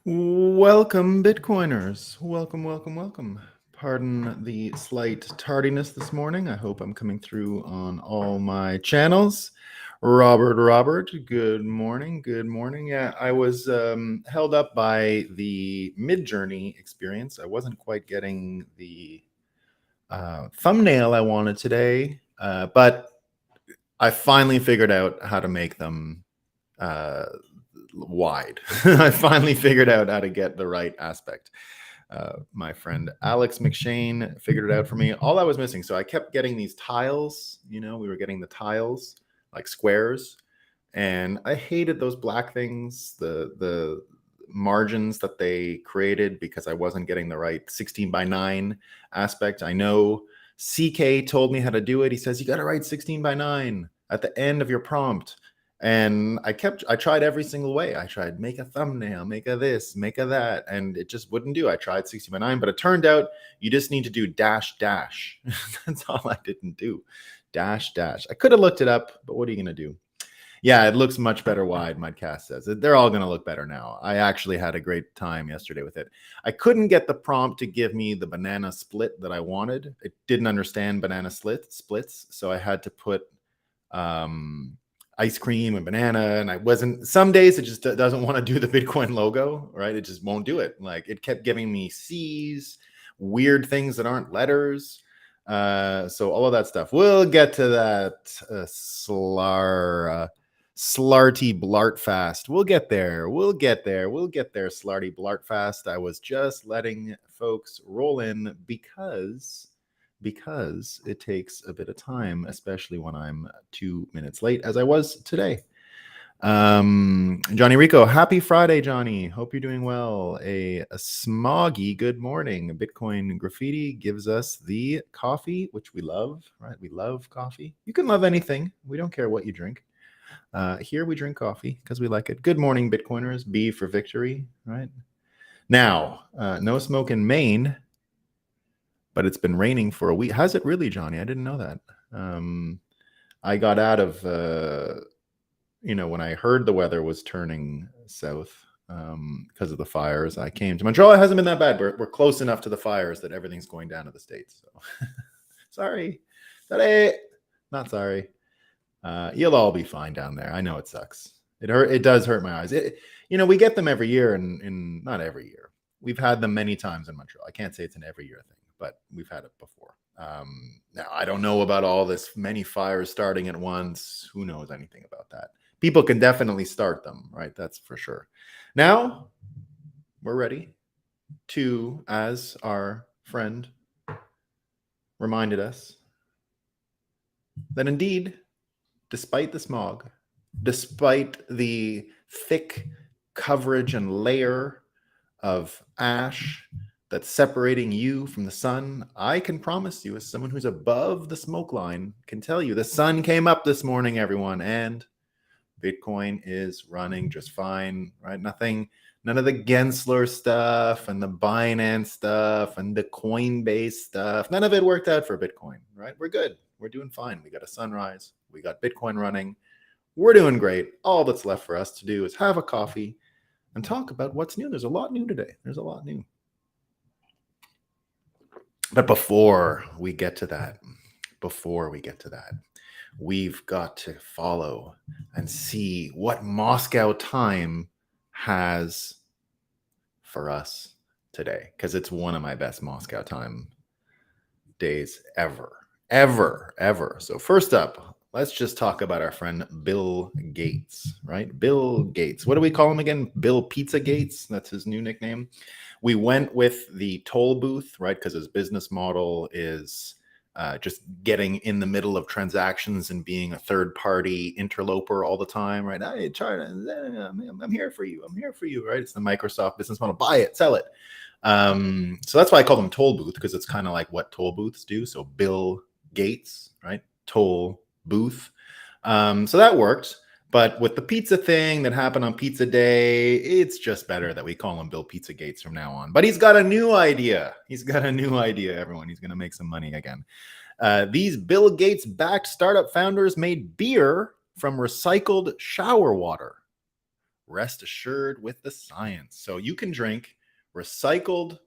Welcome, Bitcoiners. Welcome, welcome, welcome. Pardon the slight tardiness this morning. I hope I'm coming through on all my channels. Robert, good morning. Good morning. Yeah, I was held up by the Midjourney experience. I wasn't quite getting the thumbnail I wanted today, but I finally figured out how to make them uh, wide. I finally figured out how to get the right aspect. My friend Alex McShane figured it out for me. All I was missing, so I kept getting these tiles. We were getting the tiles like squares, and I hated those black things, the margins that they created because I wasn't getting the right 16 by 9 aspect. I know CK told me how to do it. He says you got to write 16 by 9 at the end of your prompt. And I tried every single way. I tried make a thumbnail, make a this, make a that, and it just wouldn't do. I tried 60 by 9, but it turned out you just need to do dash dash. That's all I didn't do. Dash dash. I could have looked it up, but what are you going to do? Yeah, it looks much better wide, Mudcast says. They're all going to look better now. I actually had a great time yesterday with it. I couldn't get the prompt to give me the banana split that I wanted. It didn't understand banana splits, so I had to put ice cream and banana, and I wasn't. Some days it just doesn't want to do the Bitcoin logo, right? It just won't do it. Like it kept giving me C's, weird things that aren't letters. So all of that stuff. We'll get to that slarty blart fast. We'll get there. Slarty blart fast. I was just letting folks roll in because it takes a bit of time, especially when I'm 2 minutes late, as I was today. Johnny Rico, happy Friday, Johnny. Hope you're doing well. A smoggy good morning. Bitcoin Graffiti gives us the coffee, which we love, right? We love coffee. You can love anything. We don't care what you drink. Here we drink coffee because we like it. Good morning, Bitcoiners. B for victory, right? Now, no smoke in Maine, but it's been raining for a week. Has it really, Johnny? I didn't know that. I got out of, when I heard the weather was turning south because of the fires, I came to Montreal. It hasn't been that bad. We're close enough to the fires that everything's going down to the States. So sorry. Not sorry. You'll all be fine down there. I know it sucks. It does hurt my eyes. We get them every year, and not every year. We've had them many times in Montreal. I can't say it's an every year thing, but we've had it before. Now, I don't know about all this many fires starting at once. Who knows anything about that? People can definitely start them, right? That's for sure. Now, we're ready to, as our friend reminded us, that indeed, despite the smog, despite the thick coverage and layer of ash that's separating you from the sun, I can promise you, as someone who's above the smoke line, can tell you the sun came up this morning, everyone, and Bitcoin is running just fine, right? None of the Gensler stuff and the Binance stuff and the Coinbase stuff. None of it worked out for Bitcoin, right? We're good. We're doing fine. We got a sunrise. We got Bitcoin running. We're doing great. All that's left for us to do is have a coffee and talk about what's new. There's a lot new today. But before we get to that, we've got to follow and see what Moscow time has for us today, because it's one of my best Moscow time days ever. So first up, let's just talk about our friend Bill Gates, right? Bill Gates. What do we call him again? Bill Pizza Gates. That's his new nickname. We went with the toll booth, right? Because his business model is just getting in the middle of transactions and being a third-party interloper all the time, right? I'm here for you, right? It's the Microsoft business model. Buy it, sell it. So that's why I call them toll booth, because it's kind of like what toll booths do. So Bill Gates, right? Toll booth. So that worked. But with the pizza thing that happened on Pizza Day, it's just better that we call him Bill Pizza Gates from now on. But he's got a new idea. Everyone. He's going to make some money again. These Bill Gates-backed startup founders made beer from recycled shower water. rest assured with the science. So you can drink recycled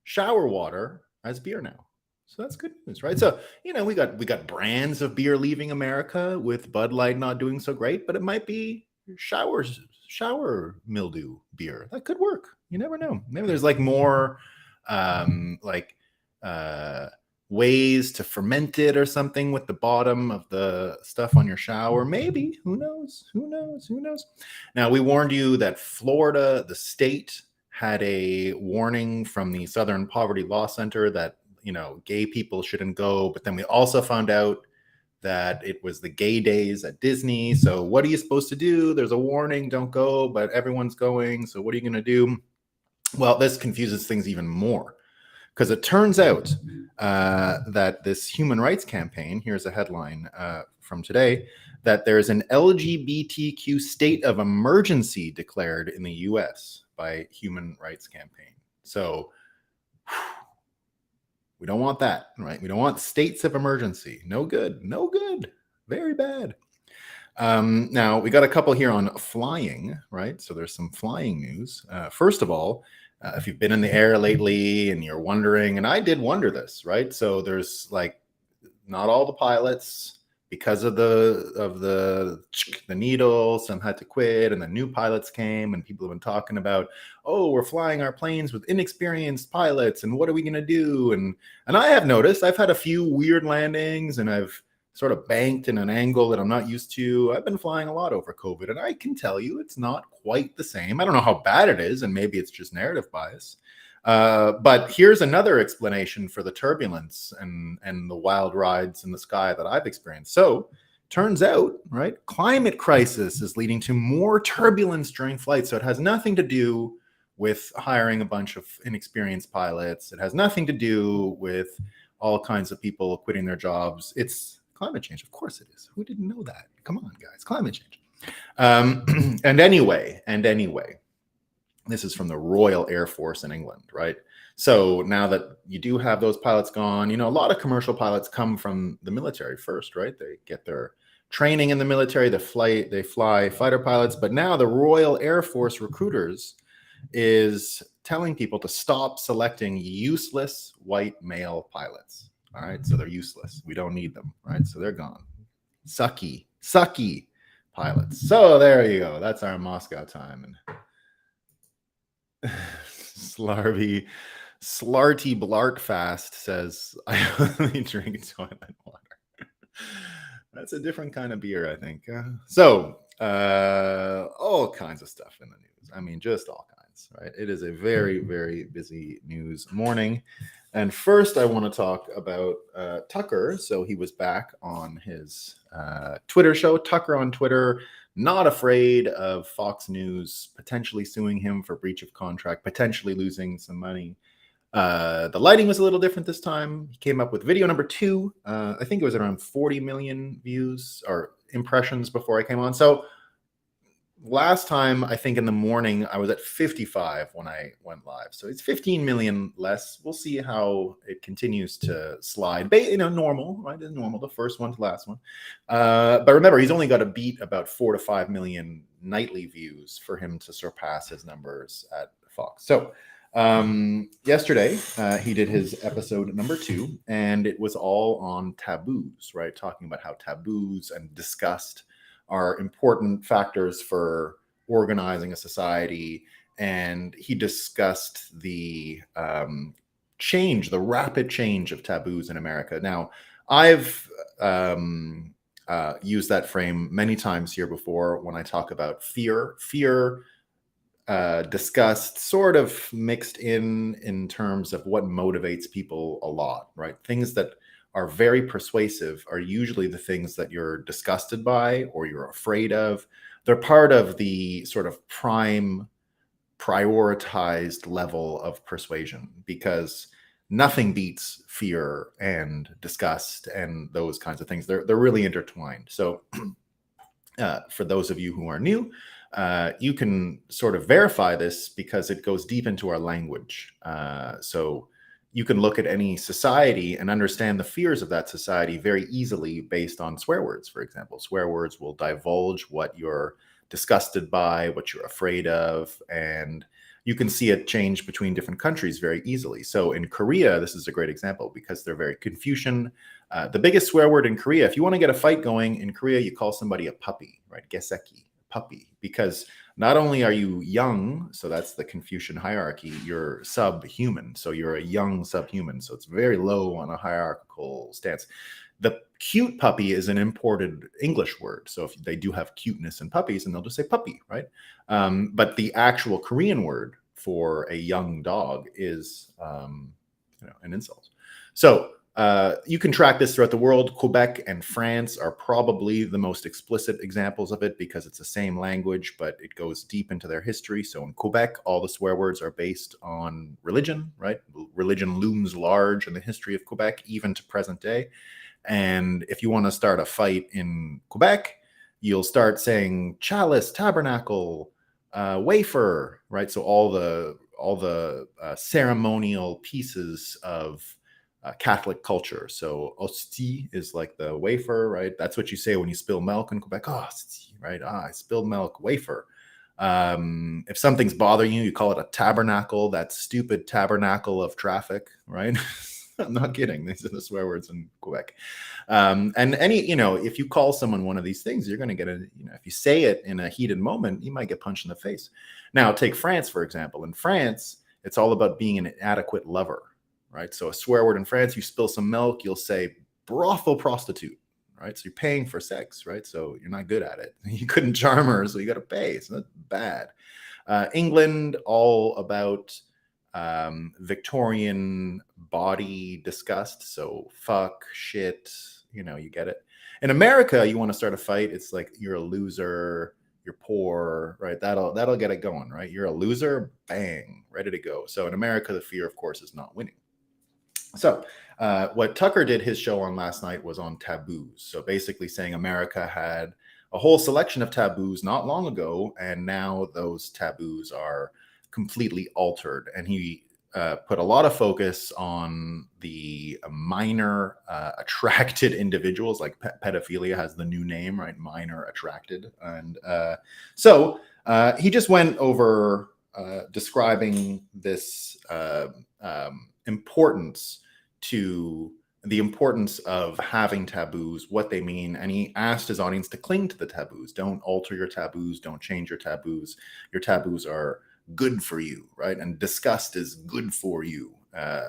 shower water as beer now. So that's good news, right? So, we got brands of beer leaving America, with Bud Light not doing so great, but it might be shower mildew beer. That could work. You never know. Maybe there's like more like ways to ferment it or something with the bottom of the stuff on your shower. Maybe. Who knows? Now, we warned you that Florida, the state, had a warning from the Southern Poverty Law Center that gay people shouldn't go. But then we also found out that it was the gay days at Disney. So what are you supposed to do? There's a warning, don't go, but everyone's going. So what are you going to do? Well, this confuses things even more, because it turns out that this human rights campaign, here's a headline from today, that there's an LGBTQ state of emergency declared in the US by Human Rights Campaign. So we don't want that, right? We don't want states of emergency. No good. Very bad. Now, we got a couple here on flying, right? So there's some flying news. First of all, if you've been in the air lately and you're wondering, and I did wonder this, right? So there's like not all the pilots, because of the needle, some had to quit, and then new pilots came, and people have been talking about, oh, we're flying our planes with inexperienced pilots, and what are we going to do? And I have noticed I've had a few weird landings, and I've sort of banked in an angle that I'm not used to. I've been flying a lot over COVID, and I can tell you it's not quite the same. I don't know how bad it is, and maybe it's just narrative bias. But here's another explanation for the turbulence and the wild rides in the sky that I've experienced. So turns out, right, climate crisis is leading to more turbulence during flight. So it has nothing to do with hiring a bunch of inexperienced pilots. It has nothing to do with all kinds of people quitting their jobs. It's climate change. Of course it is. Who didn't know that? Come on, guys, climate change. And anyway, this is from the Royal Air Force in England, right? So now that you do have those pilots gone, a lot of commercial pilots come from the military first, right? They get their training in the military, they fly fighter pilots, but now the Royal Air Force recruiters is telling people to stop selecting useless white male pilots. All right, so they're useless. We don't need them, right? So they're gone. Sucky pilots. So there you go. That's our Moscow time. And Slarty Blartfast says, I only drink toilet water. That's a different kind of beer, I think. All kinds of stuff in the news. I mean, just all kinds, right? It is a very, very busy news morning. And first, I want to talk about Tucker. So he was back on his Twitter show. Tucker on Twitter, not afraid of Fox News potentially suing him for breach of contract, potentially losing some money. The lighting was a little different this time. He came up with video number 2. I think it was around 40 million views or impressions before I came on. So last time, I think in the morning, I was at 55 when I went live. So it's 15 million less. We'll see how it continues to slide. Normal, right? It's normal, the first one to last one. But remember, he's only got to beat about 4 to 5 million nightly views for him to surpass his numbers at Fox. So yesterday, he did his episode number 2, and it was all on taboos, right? Talking about how taboos and disgust are important factors for organizing a society. And he discussed the rapid change of taboos in America. Now, I've used that frame many times here before when I talk about fear, discussed, sort of mixed in terms of what motivates people a lot, right? Things that are very persuasive are usually the things that you're disgusted by or you're afraid of. They're part of the sort of prioritized level of persuasion, because nothing beats fear and disgust and those kinds of things. They're really intertwined. So for those of you who are new, you can sort of verify this because it goes deep into our language. So you can look at any society and understand the fears of that society very easily based on swear words, for example. Swear words will divulge what your disgusted by, what you're afraid of, and you can see it change between different countries very easily. So in Korea, this is a great example because they're very Confucian. The biggest swear word in Korea, if you want to get a fight going in Korea, you call somebody a puppy, right? Geseki, puppy, because not only are you young, so that's the Confucian hierarchy, you're subhuman. So you're a young subhuman. So it's very low on a hierarchical stance. The cute puppy is an imported English word. So if they do have cuteness in puppies, and they'll just say puppy, right? But the actual Korean word for a young dog is an insult. So you can track this throughout the world. Quebec and France are probably the most explicit examples of it because it's the same language, but it goes deep into their history. So in Quebec, all the swear words are based on religion, right? Religion looms large in the history of Quebec, even to present day. And if you want to start a fight in Quebec, you'll start saying chalice, tabernacle, wafer, right? So all the ceremonial pieces of Catholic culture. So hostie is like the wafer, right? That's what you say when you spill milk in Quebec. Oh, hostie, right? I spilled milk, wafer. If something's bothering you, you call it a tabernacle, that stupid tabernacle of traffic, right? I'm not kidding. These are the swear words in Quebec. And if you call someone one of these things, you're going to get if you say it in a heated moment, you might get punched in the face. Now, take France, for example. In France, it's all about being an inadequate lover, right? So a swear word in France, you spill some milk, you'll say brothel prostitute, right? So you're paying for sex, right? So you're not good at it. You couldn't charm her, so you got to pay. So that's bad. England, all about Victorian body disgust. So fuck, shit, you get it. In America, you want to start a fight, it's like you're a loser, you're poor, right? That'll get it going, right? You're a loser, bang, ready to go. So in America, the fear, of course, is not winning. So what Tucker did his show on last night was on taboos. So basically saying America had a whole selection of taboos not long ago, and now those taboos are completely altered. And he put a lot of focus on the minor attracted individuals, like pedophilia has the new name, right? Minor attracted. And so he just went over describing this importance of having taboos, what they mean. And he asked his audience to cling to the taboos. Don't alter your taboos. Don't change your taboos. Your taboos are good for you, right? And disgust is good for you.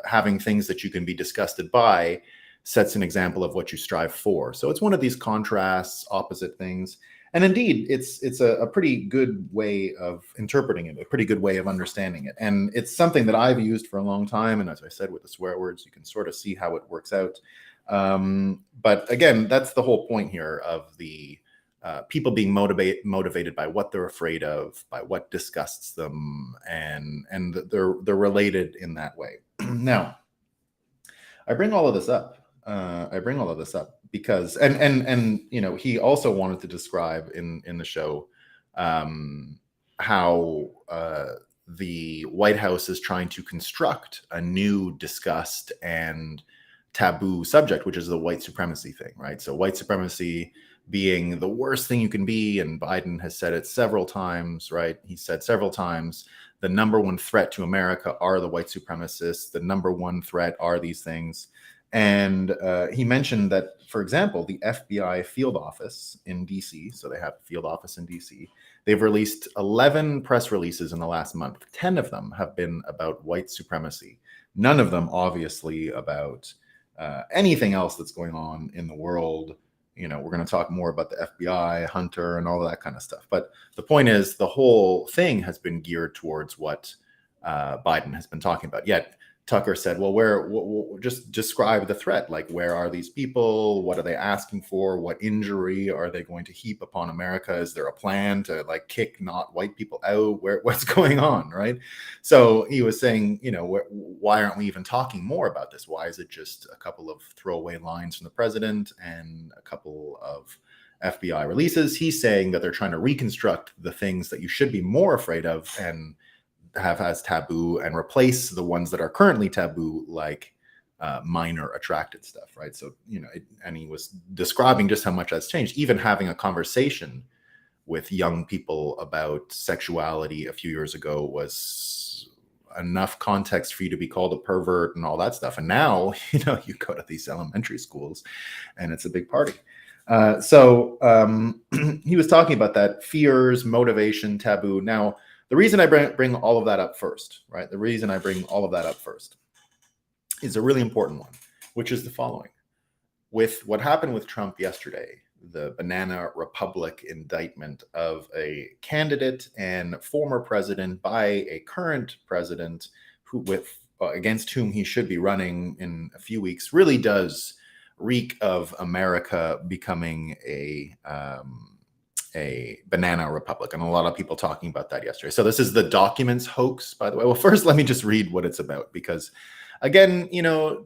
Having things that you can be disgusted by sets an example of what you strive for. So it's one of these contrasts, opposite things. And indeed, it's a pretty good way of interpreting it, a pretty good way of understanding it. And it's something that I've used for a long time. And as I said, with the swear words, you can sort of see how it works out. But again, that's the whole point here of the people being motivated by what they're afraid of, by what disgusts them, and they're related in that way. Now, I bring all of this up. Because he also wanted to describe in the show how the White House is trying to construct a new disgust and taboo subject, which is the white supremacy thing, right? So white supremacy being the worst thing you can be, and Biden has said it several times, right? He said several times, the number one threat to America are the white supremacists. The number one threat are these things. And he mentioned that, for example, the FBI field office in DC, so they have a field office in DC, they've released 11 press releases in the last month. 10 of them have been about white supremacy. None of them, obviously, about anything else that's going on in the world. We're going to talk more about the FBI, Hunter, and all of that kind of stuff. But the point is, the whole thing has been geared towards what Biden has been talking about. Yet Tucker said, well, just describe the threat. Like, where are these people? What are they asking for? What injury are they going to heap upon America? Is there a plan to kick not white people out? What's going on, right? So he was saying, why aren't we even talking more about this? Why is it just a couple of throwaway lines from the president and a couple of FBI releases? He's saying that they're trying to reconstruct the things that you should be more afraid of and have as taboo, and replace the ones that are currently taboo, like minor attracted stuff, right? So, and he was describing just how much that's changed. Even having a conversation with young people about sexuality a few years ago was enough context for you to be called a pervert and all that stuff. And now, you go to these elementary schools and it's a big party. So he was talking about that: fears, motivation, taboo. Now, the reason I bring all of that up first, right? The reason I bring all of that up first is a really important one, which is the following. With what happened with Trump yesterday, the Banana Republic indictment of a candidate and former president by a current president against whom he should be running in a few weeks really does reek of America becoming a banana republic. And a lot of people talking about that yesterday. So this is the documents hoax, by the way. Well, first, let me just read what it's about, because again,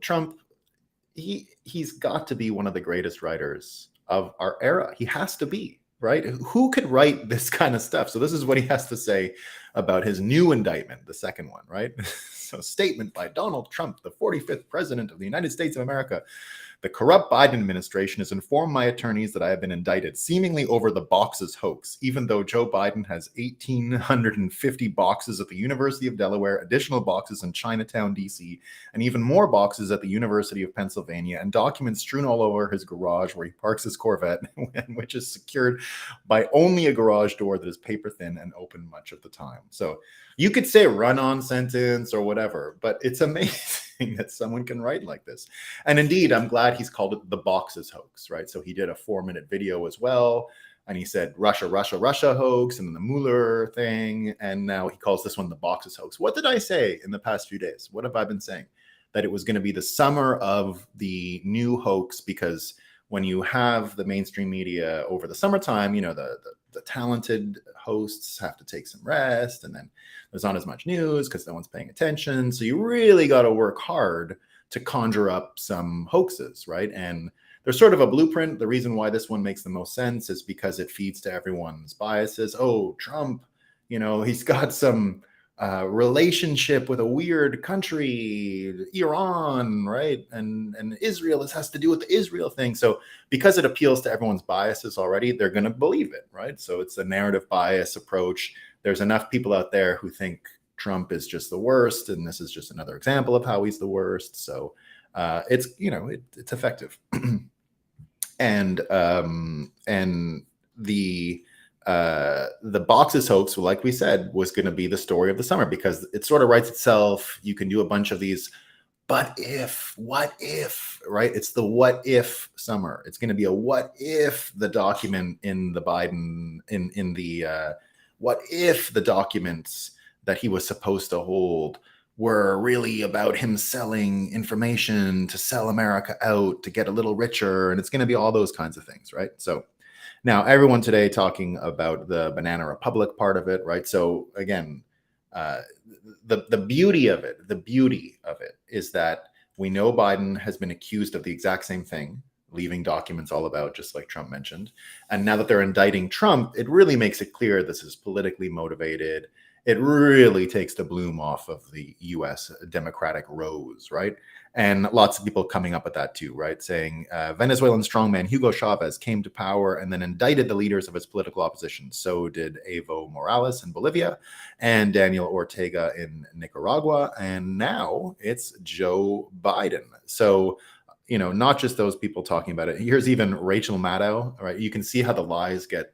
Trump, he's got to be one of the greatest writers of our era. He has to be, right? Who could write this kind of stuff? So this is what he has to say about his new indictment, the second one, right? So, statement by Donald Trump, the 45th president of the United States of America. The corrupt Biden administration has informed my attorneys that I have been indicted, seemingly over the boxes hoax, even though Joe Biden has 1,850 boxes at the University of Delaware, additional boxes in Chinatown, D.C., and even more boxes at the University of Pennsylvania, and documents strewn all over his garage where he parks his Corvette, which is secured by only a garage door that is paper thin and open much of the time. So you could say run-on sentence or whatever, but it's amazing that someone can write like this. And indeed, I'm glad he's called it the boxes hoax, right? So he did a 4-minute video as well, and he said Russia, Russia, Russia hoax, and then the Mueller thing, and now he calls this one the boxes hoax. What did I say in the past few days? What have I been saying? That it was going to be the summer of the new hoax, because when you have the mainstream media over the summertime, the talented hosts have to take some rest, and then there's not as much news because no one's paying attention. So you really got to work hard to conjure up some hoaxes, right? And there's sort of a blueprint. The reason why this one makes the most sense is because it feeds to everyone's biases. Oh, Trump, he's got some relationship with a weird country, Iran, right? And Israel, this has to do with the Israel thing. So because it appeals to everyone's biases already, they're going to believe it, right? So it's a narrative bias approach. There's enough people out there who think Trump is just the worst, and this is just another example of how he's the worst. So it's effective. And the boxes hoax, like we said, was going to be the story of the summer, because it sort of writes itself. You can do a bunch of these what if, right? It's the what if summer. It's going to be a what if the document in the Biden, in the what if the documents that he was supposed to hold were really about him selling information to sell America out to get a little richer. And it's going to be all those kinds of things, right? So now everyone today talking about the Banana Republic part of it, right? So again, the beauty of it is that we know Biden has been accused of the exact same thing, leaving documents all about, just like Trump mentioned. And now that they're indicting Trump, it really makes it clear this is politically motivated. It really takes the bloom off of the U.S. Democratic rose, right? And lots of people coming up with that too, right? Saying Venezuelan strongman Hugo Chavez came to power and then indicted the leaders of his political opposition. So did Evo Morales in Bolivia and Daniel Ortega in Nicaragua. And now it's Joe Biden. So, not just those people talking about it. Here's even Rachel Maddow, right? You can see how the lies get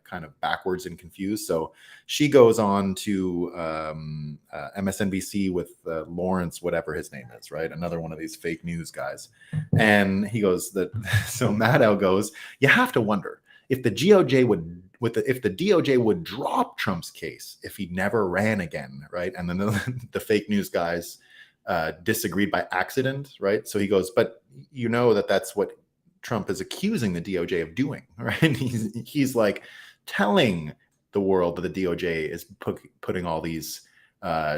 kind of backwards and confused. So she goes on to MSNBC with Lawrence, whatever his name is, right? Another one of these fake news guys. And he goes so Maddow goes, you have to wonder if the DOJ would drop Trump's case if he never ran again, right? And then the fake news guys disagreed by accident, right? So he goes, but that's what Trump is accusing the DOJ of doing, right? He's like telling the world that the DOJ is putting all these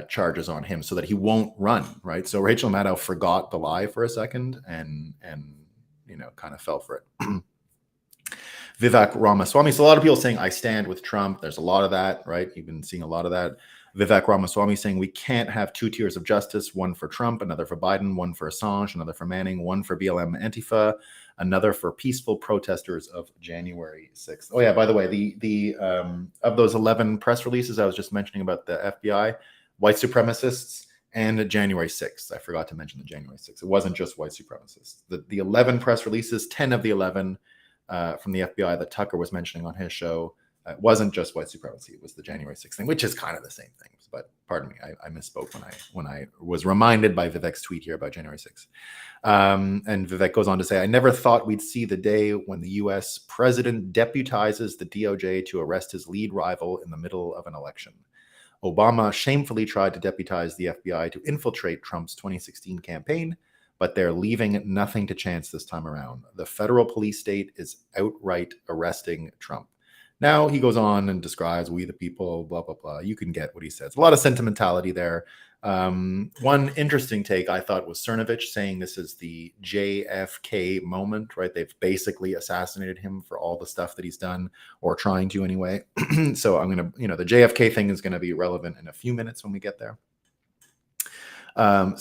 charges on him so that he won't run, right? So Rachel Maddow forgot the lie for a second and kind of fell for it. Vivek Ramaswamy. So a lot of people saying, I stand with Trump. There's a lot of that, right? You've been seeing a lot of that. Vivek Ramaswamy saying we can't have 2 tiers of justice, one for Trump, another for Biden, one for Assange, another for Manning, one for BLM Antifa. another for peaceful protesters of January 6th. Oh yeah, by the way, the of those 11 press releases I was just mentioning about the FBI, white supremacists, and January 6th. I forgot to mention the January 6th. It wasn't just white supremacists. The 11 press releases, 10 of the 11 from the FBI that Tucker was mentioning on his show, it wasn't just white supremacy. It was the January 6th thing, which is kind of the same thing. But pardon me, I misspoke when I was reminded by Vivek's tweet here about January 6th. And Vivek goes on to say, I never thought we'd see the day when the US president deputizes the DOJ to arrest his lead rival in the middle of an election. Obama shamefully tried to deputize the FBI to infiltrate Trump's 2016 campaign, but they're leaving nothing to chance this time around. The federal police state is outright arresting Trump. Now he goes on and describes we the people, blah, blah, blah. You can get what he says. A lot of sentimentality there. One interesting take I thought was Cernovich saying this is the JFK moment, right? They've basically assassinated him for all the stuff that he's done, or trying to anyway. So I'm going to, the JFK thing is going to be relevant in a few minutes when we get there. Now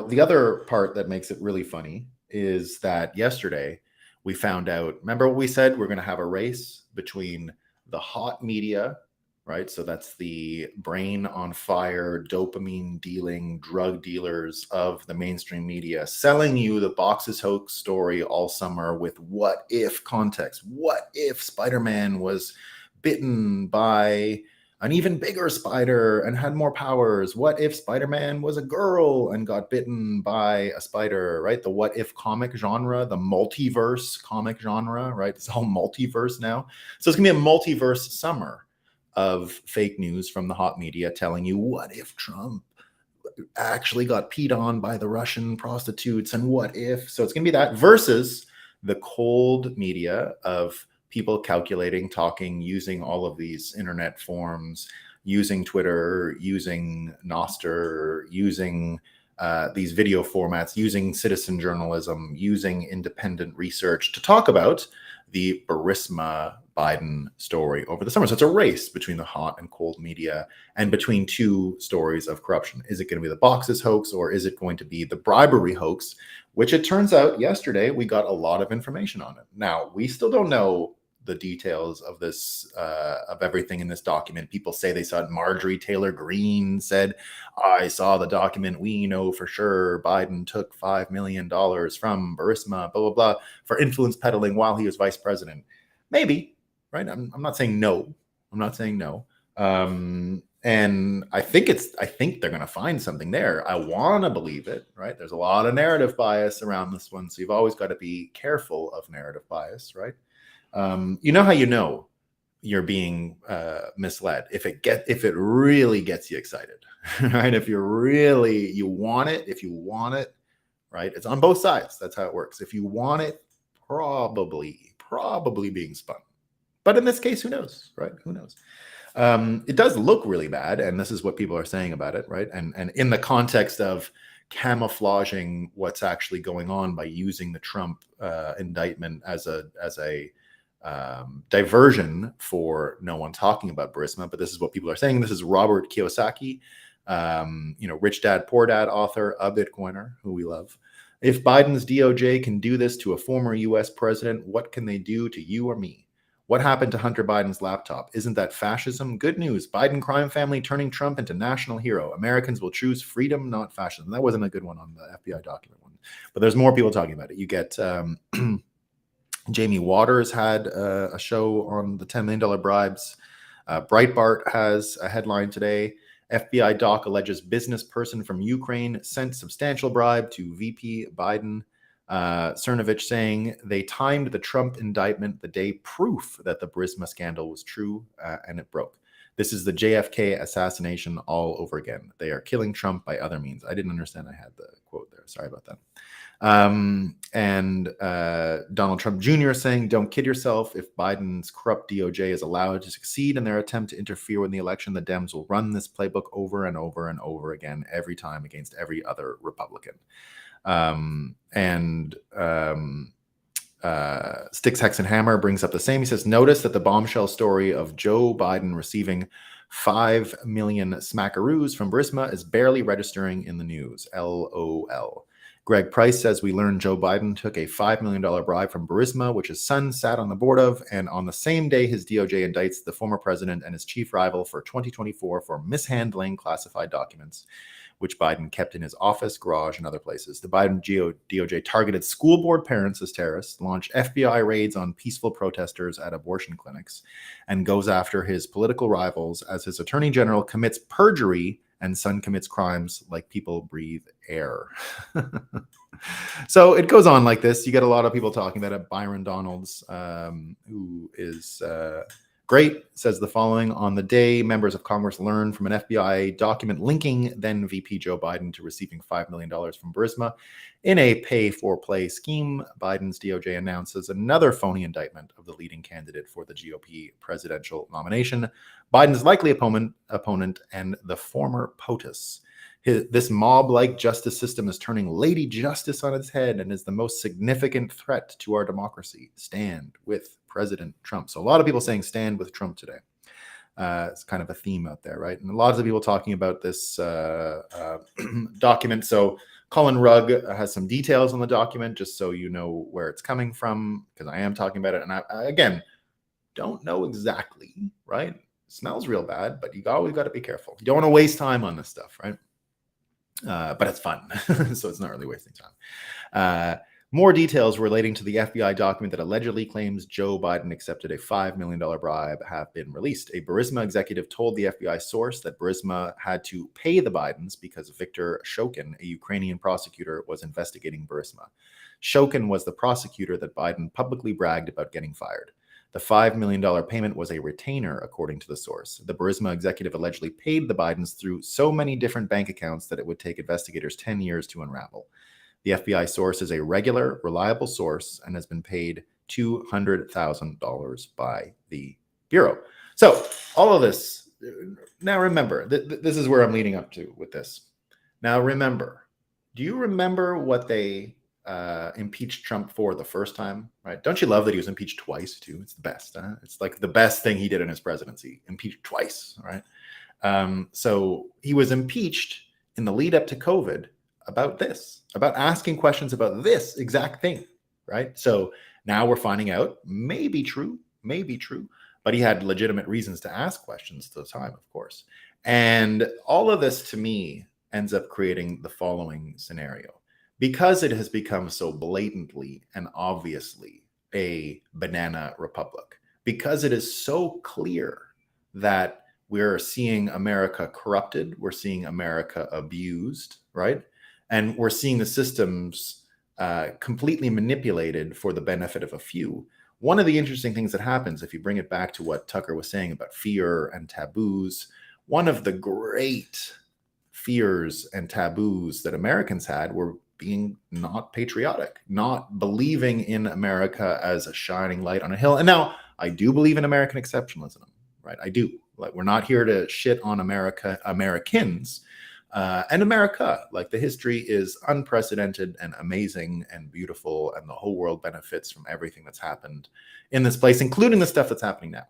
the other part that makes it really funny is that yesterday we found out, remember what we said? We're going to have a race between the hot media, right? So that's the brain on fire, dopamine dealing drug dealers of the mainstream media, selling you the boxes hoax story all summer with what if context. What if Spider-Man was bitten by an even bigger spider and had more powers? What if Spider-Man was a girl and got bitten by a spider, right? The what if comic genre, the multiverse comic genre, right? It's all multiverse now. So it's gonna be a multiverse summer of fake news from the hot media telling you, what if Trump actually got peed on by the Russian prostitutes? And what if? So it's gonna be that versus the cold media of people calculating, talking, using all of these internet forms, using Twitter, using Nostr, using these video formats, using citizen journalism, using independent research to talk about the Burisma Biden story over the summer. So it's a race between the hot and cold media and between two stories of corruption. Is it going to be the boxes hoax, or is it going to be the bribery hoax, which it turns out yesterday we got a lot of information on it. Now, we still don't know the details of this, of everything in this document. People say they saw it. Marjorie Taylor Greene said, I saw the document. We know for sure Biden took $5 million from Burisma, blah, blah, blah, for influence peddling while he was vice president. Maybe, right? I'm not saying no. I'm not saying no. And I think they're going to find something there. I want to believe it, right? There's a lot of narrative bias around this one. So you've always got to be careful of narrative bias, right? You know how you know you're being misled if it really gets you excited, right? If you want it, right? It's on both sides. That's how it works. If you want it, probably being spun. But in this case, who knows, right? Who knows? It does look really bad, and this is what people are saying about it, right? And in the context of camouflaging what's actually going on by using the Trump indictment as a diversion for no one talking about Burisma, but this is what people are saying. This is Robert Kiyosaki, Rich Dad, Poor Dad author, a Bitcoiner who we love. If Biden's DOJ can do this to a former US president, what can they do to you or me? What happened to Hunter Biden's laptop? Isn't that fascism? Good news. Biden crime family turning Trump into national hero. Americans will choose freedom, not fascism. That wasn't a good one on the FBI document one, but there's more people talking about it. You get Jamie Waters had a show on the $10 million bribes. Breitbart has a headline today. FBI doc alleges business person from Ukraine sent substantial bribe to VP Biden. Cernovich saying they timed the Trump indictment the day proof that the Burisma scandal was true, and it broke. This is the JFK assassination all over again. They are killing Trump by other means. I didn't understand I had the quote there. Sorry about that. Donald Trump Jr. saying, don't kid yourself. If Biden's corrupt DOJ is allowed to succeed in their attempt to interfere in the election, the Dems will run this playbook over and over and over again, every time against every other Republican. Sticks, Hex, and Hammer brings up the same. He says, notice that the bombshell story of Joe Biden receiving 5 million smackaroos from Burisma is barely registering in the news. LOL. Greg Price says we learned Joe Biden took a $5 million bribe from Burisma, which his son sat on the board of. And on the same day, his DOJ indicts the former president and his chief rival for 2024 for mishandling classified documents, which Biden kept in his office, garage, and other places. The Biden DOJ targeted school board parents as terrorists, launched FBI raids on peaceful protesters at abortion clinics, and goes after his political rivals as his attorney general commits perjury and son commits crimes like people breathe air. So it goes on like this. You get a lot of people talking about it. Byron Donalds, who is great, says the following: on the day members of Congress learned from an FBI document linking then VP Joe Biden to receiving $5 million from Burisma in a pay-for-play scheme, Biden's DOJ announces another phony indictment of the leading candidate for the GOP presidential nomination, Biden's likely opponent and the former POTUS. This mob-like justice system is turning Lady Justice on its head and is the most significant threat to our democracy. Stand with President Trump. So a lot of people saying stand with Trump today. It's kind of a theme out there, right? And lots of people talking about this document. So Colin Rugg has some details on the document, just so you know where it's coming from, because I am talking about it. And I again, don't know exactly, right? It smells real bad, but you always got to be careful. You don't want to waste time on this stuff, right? But it's fun, so it's not really wasting time. More details relating to the FBI document that allegedly claims Joe Biden accepted a $5 million bribe have been released. A Burisma executive told the FBI source that Burisma had to pay the Bidens because Viktor Shokin, a Ukrainian prosecutor, was investigating Burisma. Shokin was the prosecutor that Biden publicly bragged about getting fired. The $5 million payment was a retainer, according to the source. The Burisma executive allegedly paid the Bidens through so many different bank accounts that it would take investigators 10 years to unravel. The FBI source is a regular, reliable source and has been paid $200,000 by the Bureau. So all of this, now remember, this is where I'm leading up to with this. Now remember, do you remember what they impeached Trump for the first time, right? Don't you love that he was impeached twice too? It's the best. It's like the best thing he did in his presidency, impeached twice, right? So he was impeached in the lead up to COVID about this, about asking questions about this exact thing, right? So now we're finding out, maybe true, but he had legitimate reasons to ask questions at the time, of course. And all of this to me ends up creating the following scenario. Because it has become so blatantly and obviously a banana republic, because it is so clear that we're seeing America corrupted, we're seeing America abused, right? And we're seeing the systems completely manipulated for the benefit of a few. One of the interesting things that happens, if you bring it back to what Tucker was saying about fear and taboos, one of the great fears and taboos that Americans had were being not patriotic, not believing in America as a shining light on a hill. And now I do believe in American exceptionalism, right? I do. Like, we're not here to shit on Americans and America. Like, the history is unprecedented and amazing and beautiful, and the whole world benefits from everything that's happened in this place, including the stuff that's happening now.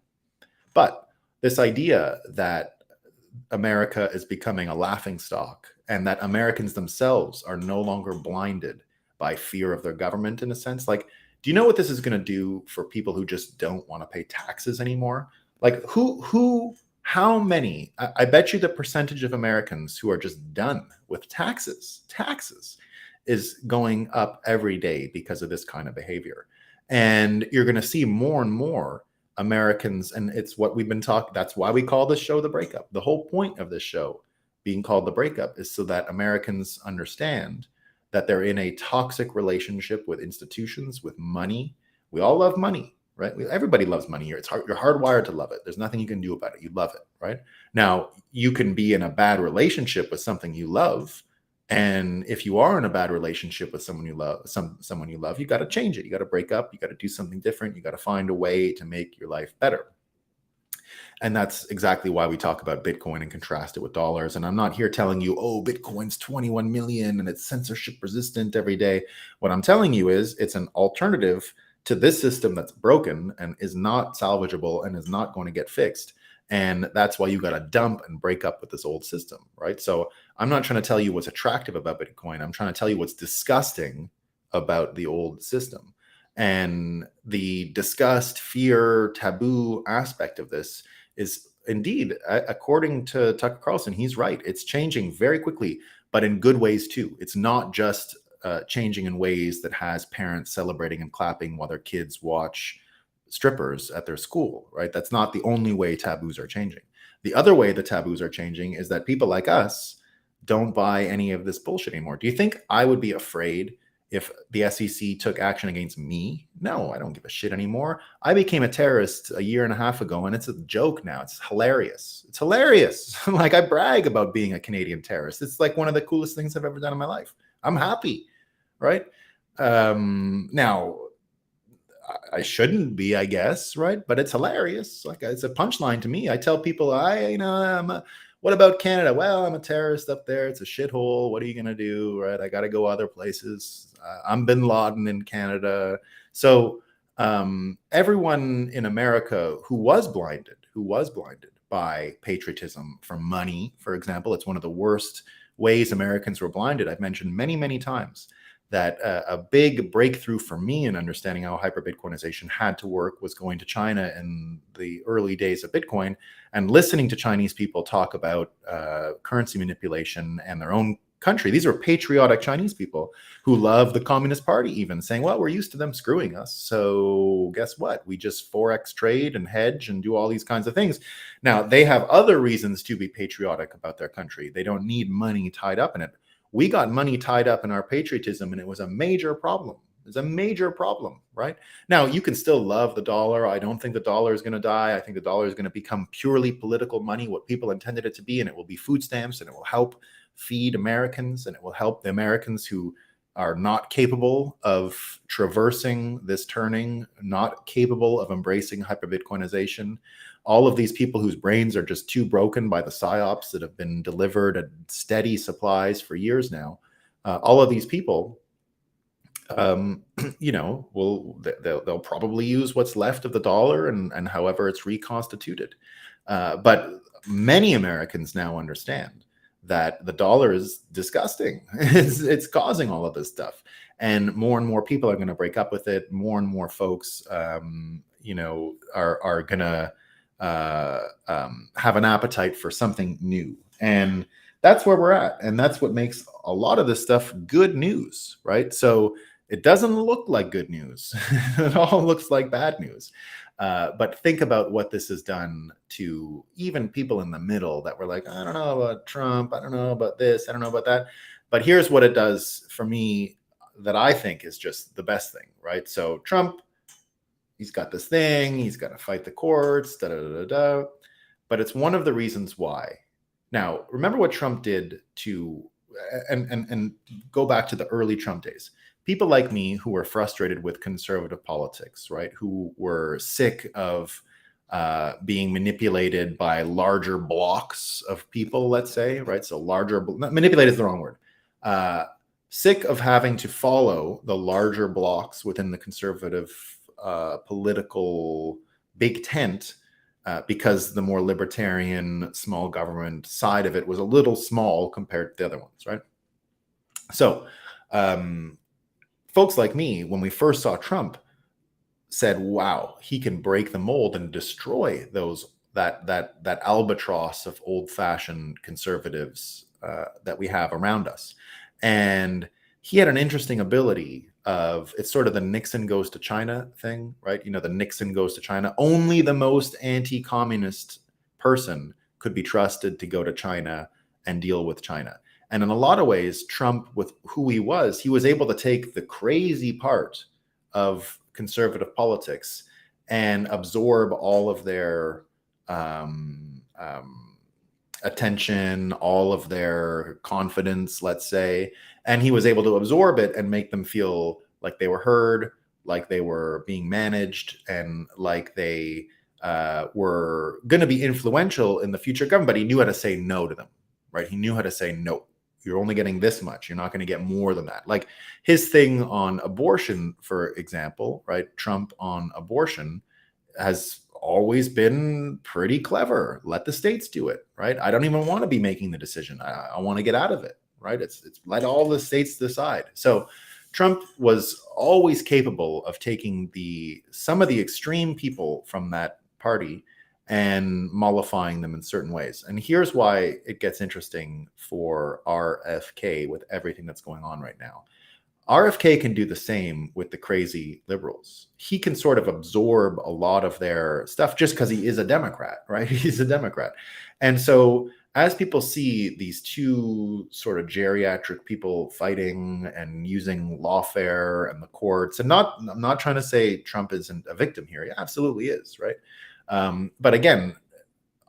But this idea that America is becoming a laughingstock and that Americans themselves are no longer blinded by fear of their government, in a sense. Like, do you know what this is going to do for people who just don't want to pay taxes anymore? Like, how many, I bet you the percentage of Americans who are just done with taxes is going up every day because of this kind of behavior. And you're going to see more and more Americans, and it's what we've been talking, that's why we call this show The Breakup. The whole point of this show being called The Breakup is so that Americans understand that they're in a toxic relationship with institutions, with money. We all love money, right? Everybody loves money here. It's hard, you're hardwired to love it. There's nothing you can do about it. You love it, right? Now, you can be in a bad relationship with something you love. And if you are in a bad relationship with someone you love, someone you love, you got to change it. You got to break up. You got to do something different. You got to find a way to make your life better. And that's exactly why we talk about Bitcoin and contrast it with dollars. And I'm not here telling you, oh, Bitcoin's 21 million and it's censorship resistant every day. What I'm telling you is it's an alternative to this system that's broken and is not salvageable and is not going to get fixed. And that's why you got to dump and break up with this old system, right? So I'm not trying to tell you what's attractive about Bitcoin. I'm trying to tell you what's disgusting about the old system. And the disgust, fear, taboo aspect of this is indeed, according to Tucker Carlson, he's right. It's changing very quickly, but in good ways too. It's not just changing in ways that has parents celebrating and clapping while their kids watch strippers at their school, right? That's not the only way taboos are changing. The other way the taboos are changing is that people like us don't buy any of this bullshit anymore. Do you think I would be afraid if the SEC took action against me? No, I don't give a shit anymore. I became a terrorist a year and a half ago, and it's a joke now. It's hilarious. It's hilarious. Like, I brag about being a Canadian terrorist. It's like one of the coolest things I've ever done in my life. I'm happy, right? Now, I shouldn't be, I guess, right? But it's hilarious. Like, it's a punchline to me. I tell people, what about Canada? Well, I'm a terrorist up there. It's a shithole. What are you gonna do, right? I got to go other places. I'm Bin Laden in Canada. So everyone in America who was blinded by patriotism for money, for example, it's one of the worst ways Americans were blinded. I've mentioned many, many times that a big breakthrough for me in understanding how hyper-Bitcoinization had to work was going to China in the early days of Bitcoin and listening to Chinese people talk about currency manipulation and their own country. These are patriotic Chinese people who love the Communist Party, even saying, well, we're used to them screwing us. So guess what? We just Forex trade and hedge and do all these kinds of things. Now, they have other reasons to be patriotic about their country. They don't need money tied up in it. We got money tied up in our patriotism, and it was a major problem. It's a major problem, right? Now, you can still love the dollar. I don't think the dollar is going to die. I think the dollar is going to become purely political money, what people intended it to be, and it will be food stamps, and it will help feed Americans, and it will help the Americans who are not capable of traversing this turning, not capable of embracing hyper-Bitcoinization. All of these people whose brains are just too broken by the psyops that have been delivered at steady supplies for years now. All of these people, they'll probably use what's left of the dollar and however it's reconstituted. But many Americans now understand that the dollar is disgusting. It's causing all of this stuff. And more people are going to break up with it. More and more folks, are going to have an appetite for something new. And that's where we're at. And that's what makes a lot of this stuff good news, right? So it doesn't look like good news. It all looks like bad news. But think about what this has done to even people in the middle that were like, I don't know about Trump. I don't know about this. I don't know about that. But here's what it does for me that I think is just the best thing, right? So Trump, he's got this thing, he's got to fight the courts, da da da da. But it's one of the reasons why. Now, remember what Trump did to, and go back to the early Trump days. People like me who were frustrated with conservative politics, right? Who were sick of being manipulated by larger blocks of people, let's say, right? So manipulated is the wrong word. Sick of having to follow the larger blocks within the conservative political big tent because the more libertarian small government side of it was a little small compared to the other ones, right? So folks like me, when we first saw Trump, said, wow, he can break the mold and destroy that albatross of old-fashioned conservatives that we have around us. And he had an interesting ability of, it's sort of the Nixon goes to China thing, right? The Nixon goes to China. Only the most anti-communist person could be trusted to go to China and deal with China. And in a lot of ways, Trump, with who he was able to take the crazy part of conservative politics and absorb all of their attention, all of their confidence, let's say, and he was able to absorb it and make them feel like they were heard, like they were being managed, and like they were going to be influential in the future government. But he knew how to say no to them, right? He knew how to say no. You're only getting this much. You're not going to get more than that. Like his thing on abortion, for example, right? Trump on abortion has always been pretty clever. Let the states do it, right? I don't even want to be making the decision. I want to get out of it, right? It's let all the states decide. So Trump was always capable of taking some of the extreme people from that party and mollifying them in certain ways. And here's why it gets interesting for RFK with everything that's going on right now. RFK can do the same with the crazy liberals. He can sort of absorb a lot of their stuff just because he is a Democrat, right? He's a Democrat. And so as people see these two sort of geriatric people fighting and using lawfare and the courts, and I'm not trying to say Trump isn't a victim here. He absolutely is, right? But again,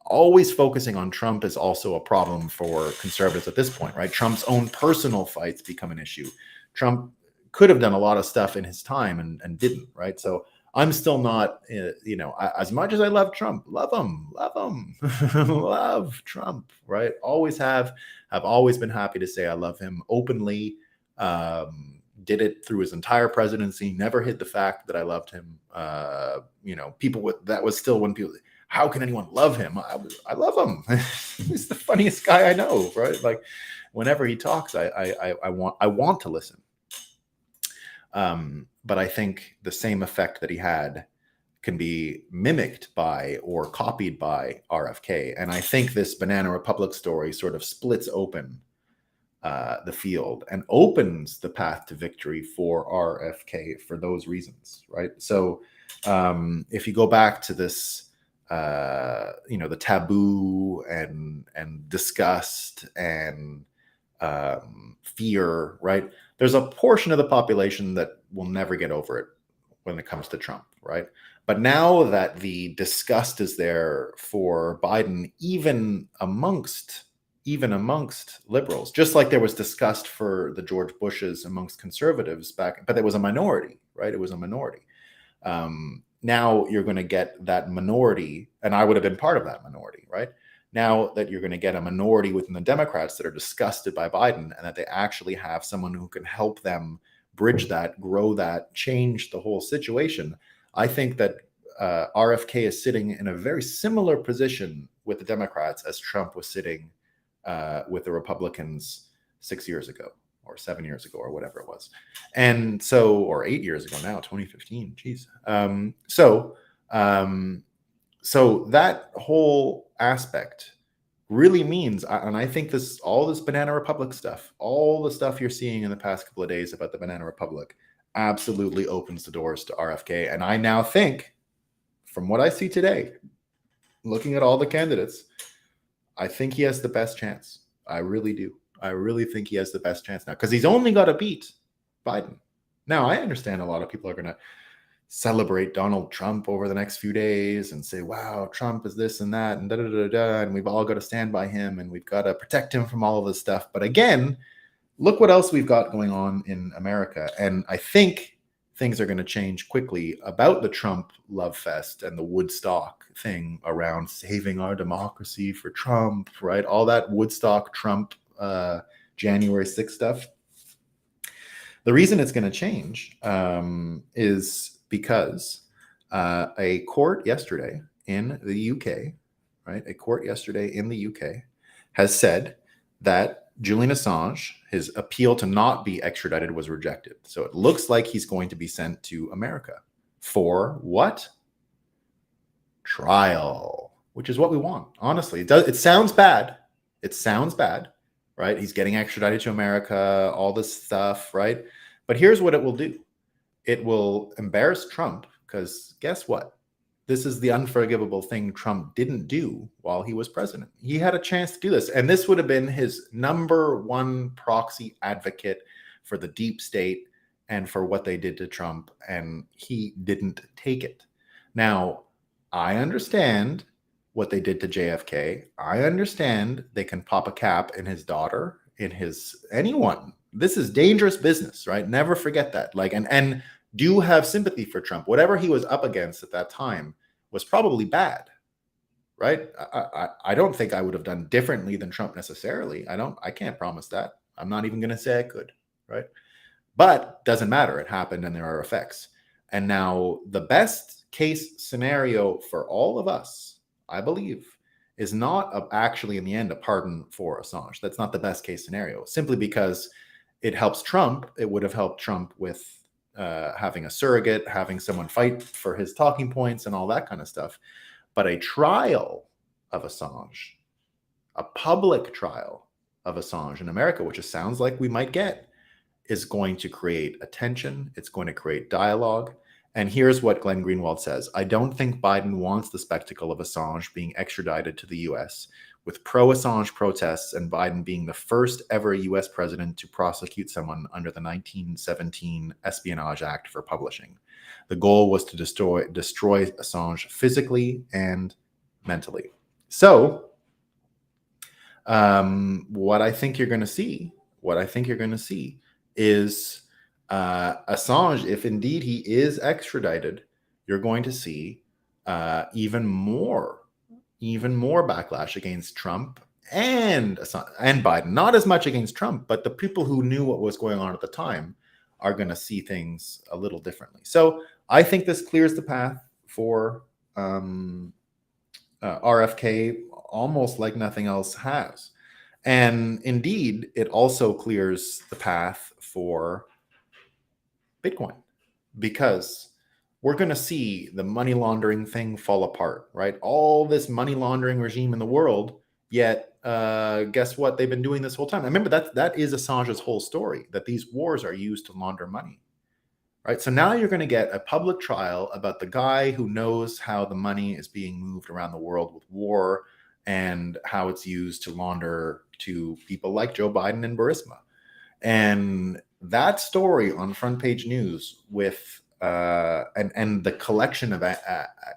always focusing on Trump is also a problem for conservatives at this point, right? Trump's own personal fights become an issue. Trump could have done a lot of stuff in his time and didn't, right? So I'm still not, as much as I love Trump, love him, love Trump, right? Always have always been happy to say I love him openly. Did it through his entire presidency, never hid the fact that I loved him. That was still when people, how can anyone love him? I love him. He's the funniest guy I know, right? Like whenever he talks, I want to listen. But I think the same effect that he had can be mimicked by or copied by RFK. And I think this Banana Republic story sort of splits open the field and opens the path to victory for RFK for those reasons, right? So if you go back to this, the taboo and disgust and fear, right? There's a portion of the population that will never get over it when it comes to Trump, right? But now that the disgust is there for Biden, even amongst liberals, just like there was disgust for the George Bushes amongst conservatives back, but there was a minority, right? It was a minority. Now you're going to get that minority, and I would have been part of that minority, right? Now that you're going to get a minority within the Democrats that are disgusted by Biden and that they actually have someone who can help them bridge that, grow that, change the whole situation. I think that RFK is sitting in a very similar position with the Democrats as Trump was sitting with the Republicans 6 years ago or 7 years ago or whatever it was. And so, or 8 years ago now, 2015, geez. So that whole aspect really means, and I think all this Banana Republic stuff, all the stuff you're seeing in the past couple of days about the Banana Republic absolutely opens the doors to RFK. And I now think, from what I see today, looking at all the candidates, I think he has the best chance. I really do. I really think he has the best chance now because he's only got to beat Biden. Now, I understand a lot of people are going to celebrate Donald Trump over the next few days and say, wow, Trump is this and that and da da da da, and we've all got to stand by him and we've got to protect him from all of this stuff. But again, look what else we've got going on in America. And I think things are going to change quickly about the Trump love fest and the Woodstock thing around saving our democracy for Trump, right? All that Woodstock Trump January 6th stuff. The reason it's going to change is because a court yesterday in the UK, right? A court yesterday in the UK has said that Julian Assange, his appeal to not be extradited was rejected. So it looks like he's going to be sent to America for what? Trial, which is what we want. Honestly, it sounds bad. It sounds bad, right? He's getting extradited to America, all this stuff, right? But here's what it will do. It will embarrass Trump because guess what? This is the unforgivable thing Trump didn't do while he was president. He had a chance to do this. And this would have been his number one proxy advocate for the deep state and for what they did to Trump. And he didn't take it. Now, I understand what they did to JFK. I understand they can pop a cap in his daughter, in anyone. This is dangerous business, right? Never forget that. And do have sympathy for Trump. Whatever he was up against at that time was probably bad, right? I don't think I would have done differently than Trump necessarily. I can't promise that. I'm not even going to say I could, right? But doesn't matter. It happened and there are effects. And now the best case scenario for all of us, I believe, is not actually in the end a pardon for Assange. That's not the best case scenario, simply because it helps Trump. It would have helped Trump with having a surrogate, having someone fight for his talking points and all that kind of stuff. But a trial of Assange, a public trial of Assange in America, which it sounds like we might get, is going to create attention. It's going to create dialogue. And here's what Glenn Greenwald says: I don't think Biden wants the spectacle of Assange being extradited to the US, with pro-Assange protests and Biden being the first ever US president to prosecute someone under the 1917 Espionage Act for publishing. The goal was to destroy Assange physically and mentally. So, what I think you're going to see is Assange, if indeed he is extradited, you're going to see even more backlash against Trump and Biden. Not as much against Trump, but the people who knew what was going on at the time are going to see things a little differently. So I think this clears the path for RFK almost like nothing else has. And indeed, it also clears the path for Bitcoin, because we're going to see the money laundering thing fall apart, right? All this money laundering regime in the world, yet guess what? They've been doing this whole time. I remember that is Assange's whole story, that these wars are used to launder money, right? So now you're going to get a public trial about the guy who knows how the money is being moved around the world with war and how it's used to launder to people like Joe Biden and Burisma. And that story on front page news with and the collection of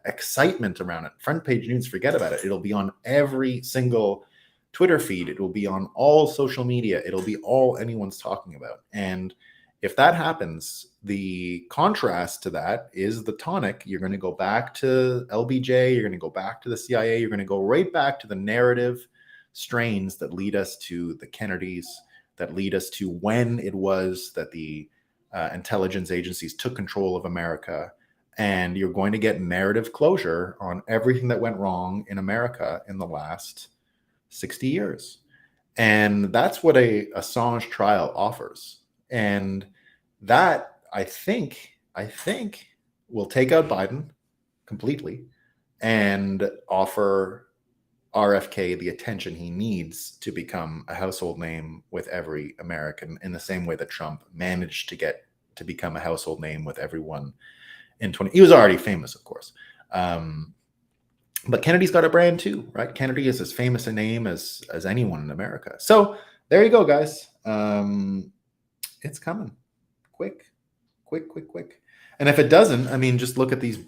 excitement around it, front page news, forget about it. It'll be on every single Twitter feed. It will be on all social media. It'll be all anyone's talking about. And if that happens, the contrast to that is the tonic. You're going to go back to LBJ. You're going to go back to the CIA. You're going to go right back to the narrative strains that lead us to the Kennedys, that lead us to when it was that the intelligence agencies took control of America. And you're going to get narrative closure on everything that went wrong in America in the last 60 years. And that's what a Assange trial offers. And that, I think will take out Biden completely and offer RFK the attention he needs to become a household name with every American, in the same way that Trump managed to get to become a household name with everyone in 20. He was already famous, of course. But Kennedy's got a brand too, right? Kennedy is as famous a name as anyone in America. So there you go, guys. It's coming quick. And if it doesn't, I mean, just look at these,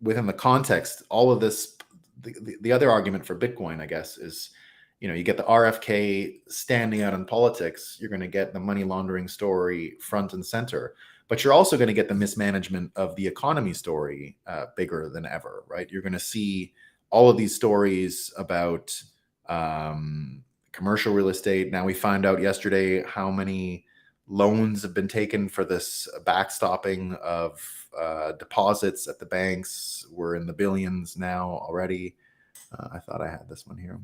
within the context, all of this, the other argument for Bitcoin, I guess, is, you get the RFK standing out in politics. You're going to get the money laundering story front and center, but you're also going to get the mismanagement of the economy story bigger than ever, right? You're going to see all of these stories about commercial real estate. Now, we found out yesterday how many loans have been taken for this backstopping of deposits at the banks. We're in the billions now already. I thought I had this one here.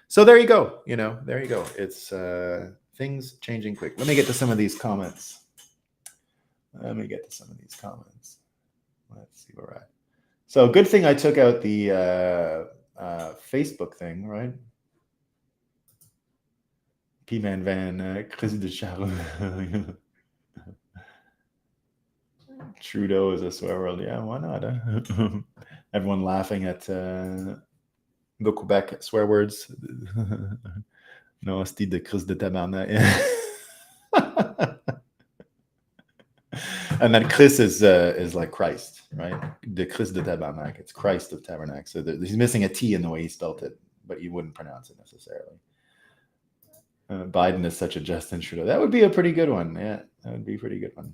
So there you go. There you go. It's things changing quick. Let me get to some of these comments. Let's see where we're at. So good thing I took out the Facebook thing, right? P-Man Van, Chris de Charles. Trudeau is a swear word. Yeah, why not? Everyone laughing at the Quebec swear words. No, hostie de Chris de tabarnak. And then Chris is like Christ, right? De Chris de tabarnak. It's Christ of tabernacle. So he's missing a T in the way he spelt it, but you wouldn't pronounce it necessarily. Biden is such a Justin Trudeau. That would be a pretty good one. Yeah, that would be a pretty good one.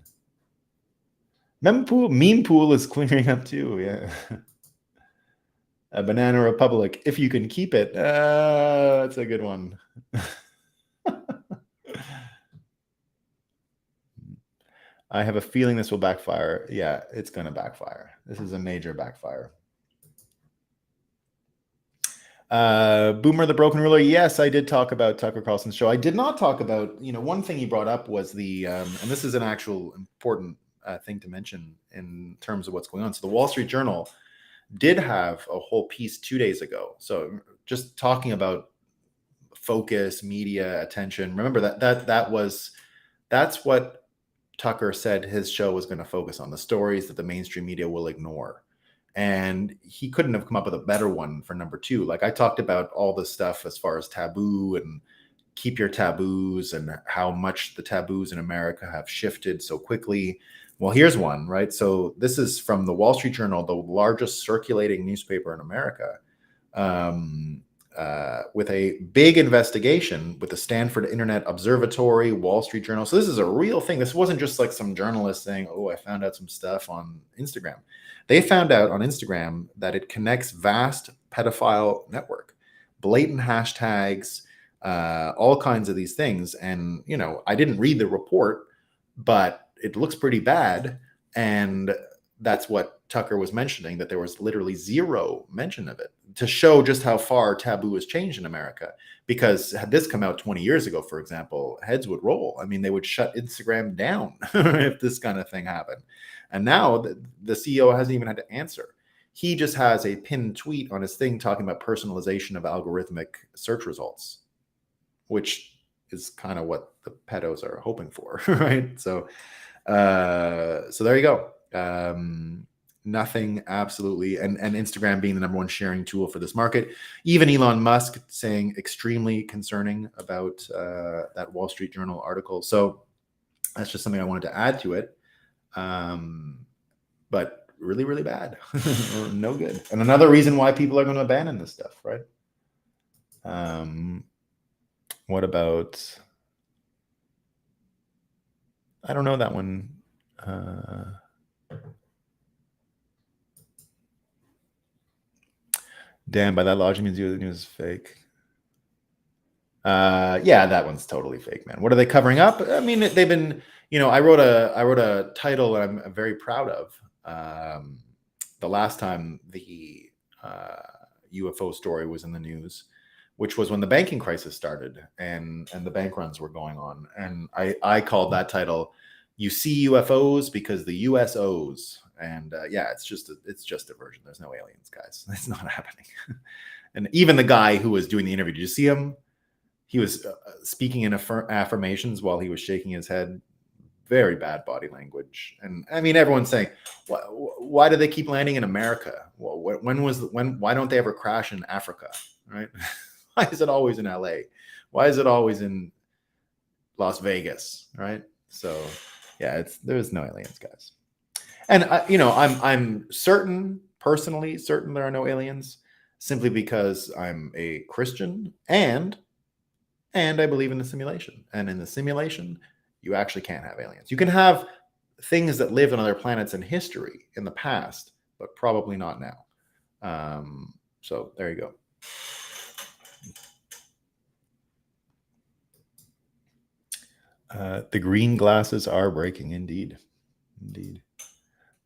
Meme pool is clearing up too. Yeah. A banana republic, if you can keep it. That's a good one. I have a feeling this will backfire. Yeah, it's going to backfire. This is a major backfire. Boomer the Broken Ruler. Yes, I did talk about Tucker Carlson's show. I did not talk about, one thing he brought up was and this is an actual important thing to mention in terms of what's going on. So the Wall Street Journal did have a whole piece 2 days ago. So just talking about focus, media, attention. Remember that's what Tucker said his show was going to focus on, the stories that the mainstream media will ignore. And he couldn't have come up with a better one for number 2. Like I talked about all this stuff as far as taboo and keep your taboos and how much the taboos in America have shifted so quickly. Well, here's one, right? So this is from the Wall Street Journal, the largest circulating newspaper in America, with a big investigation with the Stanford Internet Observatory, Wall Street Journal. So this is a real thing. This wasn't just like some journalist saying, oh, I found out some stuff on Instagram. They found out on Instagram that it connects vast pedophile network, blatant hashtags, all kinds of these things. And, I didn't read the report, but it looks pretty bad. And that's what Tucker was mentioning, that there was literally zero mention of it, to show just how far taboo has changed in America. Because had this come out 20 years ago, for example, heads would roll. I mean, they would shut Instagram down if this kind of thing happened. And now the CEO hasn't even had to answer. He just has a pinned tweet on his thing talking about personalization of algorithmic search results, which is kind of what the pedos are hoping for, right? So there you go. Nothing absolutely, and Instagram being the number one sharing tool for this market. Even Elon Musk saying extremely concerning about that Wall Street Journal article. So that's just something I wanted to add to it. But really, really bad. No good. And another reason why people are going to abandon this stuff, right? What about, I don't know that one. Damn, by that logic means the news is fake. Yeah, that one's totally fake, man. What are they covering up? I mean, they've been, I wrote a title that I'm very proud of. The last time the UFO story was in the news, which was when the banking crisis started and the bank runs were going on. And I called that title, "You See UFOs Because the US Owes." And yeah, it's just a version. There's no aliens, guys. It's not happening. And even the guy who was doing the interview, did you see him? He was speaking in affirmations while he was shaking his head. Very bad body language. And I mean, everyone's saying, why do they keep landing in America? Well, why don't they ever crash in Africa, right? Why is it always in LA? Why is it always in Las Vegas, right? So yeah, there's no aliens, guys. And I'm personally certain there are no aliens, simply because I'm a Christian and I believe in the simulation. And in the simulation, you actually can't have aliens. You can have things that lived on other planets in history in the past, but probably not now. So there you go. The green glasses are breaking, indeed.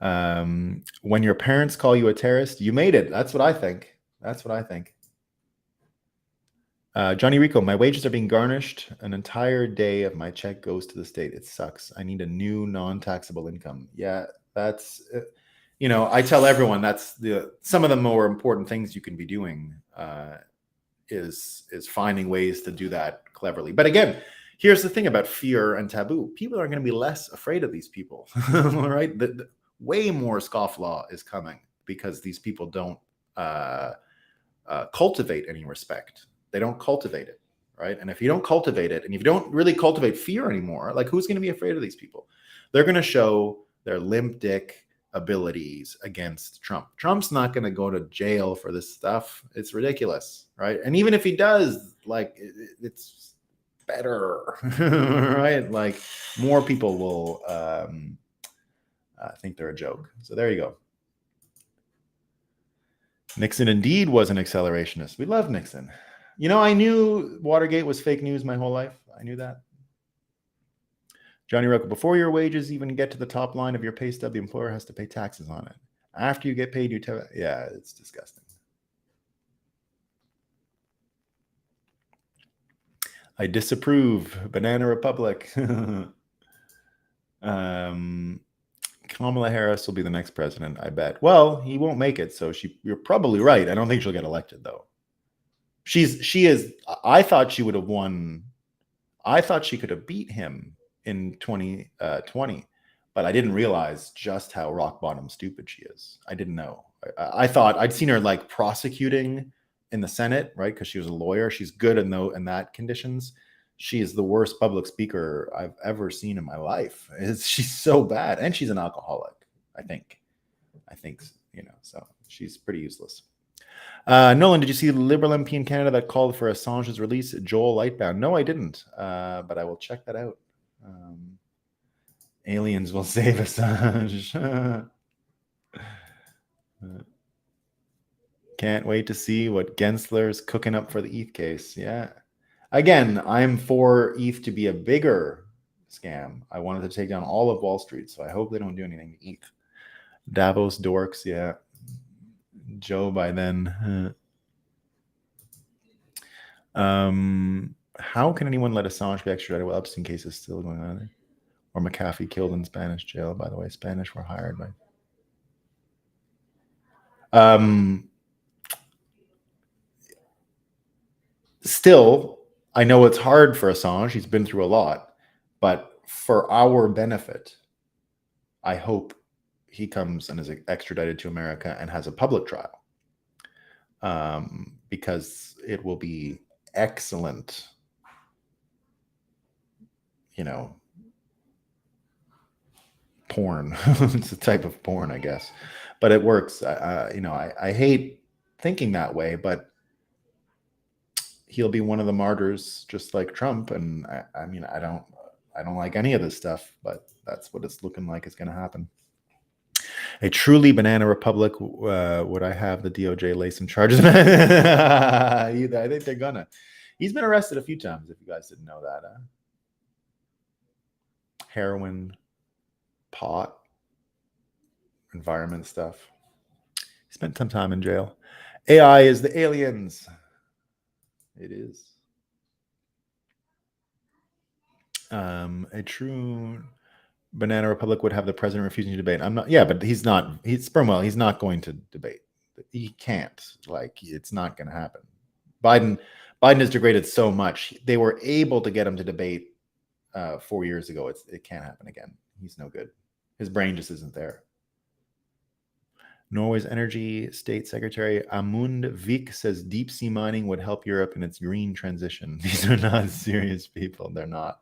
When your parents call you a terrorist, you made it. That's what I think. Johnny Rico, my wages are being garnished. An entire day of my check goes to the state. It sucks. I need a new non-taxable income. Yeah, that's, I tell everyone that's some of the more important things you can be doing is finding ways to do that cleverly. But again, here's the thing about fear and taboo. People are going to be less afraid of these people, right? Way more scofflaw is coming because these people don't cultivate any respect. They don't cultivate it, right? And if you don't cultivate it, and if you don't really cultivate fear anymore, like who's going to be afraid of these people? They're going to show their limp dick abilities against Trump. Trump's not going to go to jail for this stuff. It's ridiculous, right? And even if he does, like, it's better, right? Like, more people will think they're a joke. So there you go. Nixon indeed was an accelerationist. We love Nixon. I knew Watergate was fake news my whole life. I knew that. Johnny Rocco, before your wages even get to the top line of your pay stub, the employer has to pay taxes on it. After you get paid, you tell. Yeah, it's disgusting. I disapprove. Banana Republic. Kamala Harris will be the next president, I bet. Well, he won't make it, so you're probably right. I don't think she'll get elected, though. She is. I thought she would have won. I thought she could have beat him in 2020, but I didn't realize just how rock bottom stupid she is. I didn't know. I thought I'd seen her like prosecuting in the Senate, right? Because she was a lawyer. She's good in that conditions. She is the worst public speaker I've ever seen in my life. She's so bad, and she's an alcoholic. I think, so she's pretty useless. Nolan, did you see the Liberal MP in Canada that called for Assange's release? Joel Lightbound. No, I didn't, but I will check that out. Aliens will save Assange. Can't wait to see what Gensler's cooking up for the ETH case. Yeah. Again, I'm for ETH to be a bigger scam. I wanted to take down all of Wall Street, so I hope they don't do anything to ETH. Davos dorks, yeah. Joe by then. How can anyone let Assange be extradited while Epstein case is still going on there? Or McAfee killed in Spanish jail, by the way. Spanish were hired by. Still, I know it's hard for Assange. He's been through a lot. But for our benefit, I hope he comes and is extradited to America and has a public trial. Because it will be excellent, porn. It's a type of porn, I guess, but it works. I hate thinking that way, but he'll be one of the martyrs, just like Trump. And I don't like any of this stuff, but that's what it's looking like is going to happen. A truly banana republic. Would I have the DOJ lay some charges? I think they're gonna. He's been arrested a few times, if you guys didn't know that. Heroin, pot, environment stuff. He spent some time in jail. AI is the aliens. It is. A true banana republic would have the president refusing to debate. But he's not. Spermwell. He's not going to debate. He can't. It's not going to happen. Biden has degraded so much. They were able to get him to debate 4 years ago. It can't happen again. He's no good. His brain just isn't there. Norway's Energy State Secretary Amund Vik says deep sea mining would help Europe in its green transition. These are not serious people. They're not.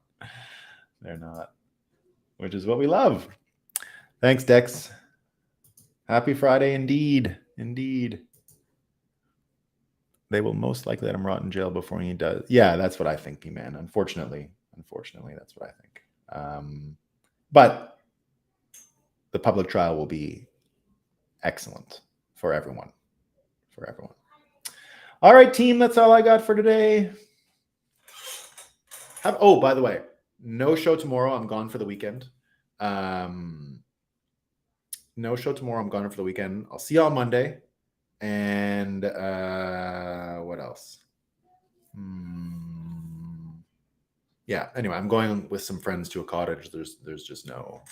Which is what we love. Thanks, Dex. Happy Friday indeed. Indeed. They will most likely let him rot in jail before he does. Yeah, that's what I think, P-Man. Unfortunately, that's what I think. But the public trial will be excellent for everyone. All right, team, that's all I got for today. By the way, no show tomorrow. I'm gone for the weekend. No show tomorrow. I'm gone for the weekend. I'll see you on Monday. And what else? Yeah, anyway, I'm going with some friends to a cottage. There's just no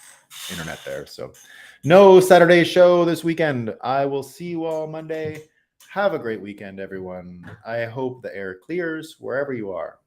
internet there. So no Saturday show this weekend. I will see you all Monday. Have a great weekend, everyone. I hope the air clears wherever you are.